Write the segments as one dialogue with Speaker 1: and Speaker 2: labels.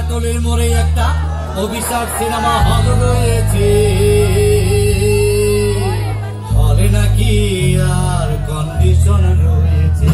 Speaker 1: টিকাতলের মোড়ে একটা অভিশাপ সিনেমা হল রয়েছে, হলে নাকি আর কন্ডিশন রয়েছে।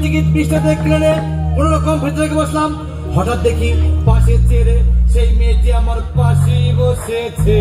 Speaker 1: টিকিট 20 টাকা কিনে কোন রকম ভেতরে বসলাম। হঠাৎ দেখি পাশে চেয়ারে সেই মেয়েটি আমার পাশেই বসেছে।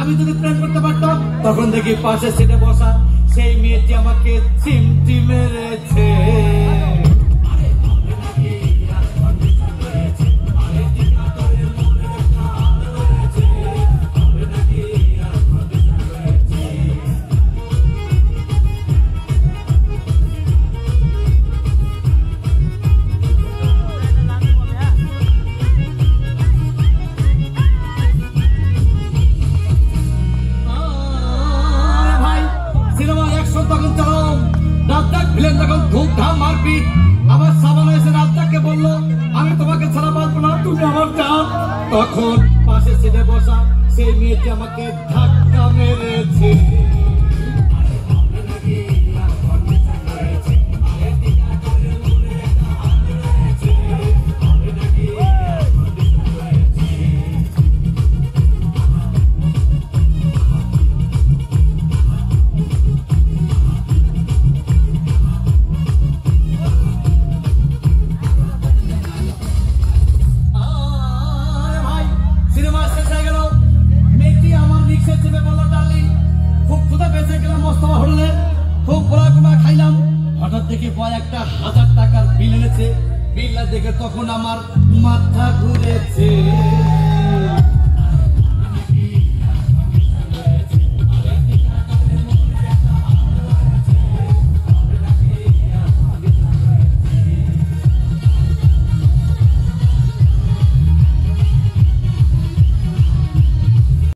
Speaker 1: আমি যদি প্রেম করতে পারতাম, তখন দেখি পাশে সিটে বসা সেই মেয়েটি আমাকে চিমটি মেরেছে। আমি তোমাকে ছাড়া বাঁচবো না, তুমি আমার জান। তখন পাশে সিটে বসা সেই মেয়েটি আমাকে ধাক্কা মেরেছে। হঠাৎ দেখি পর একটা 1000 টাকার বিল এনেছে। বিলটা দেখে তখন আমার মাথা ঘুরেছে।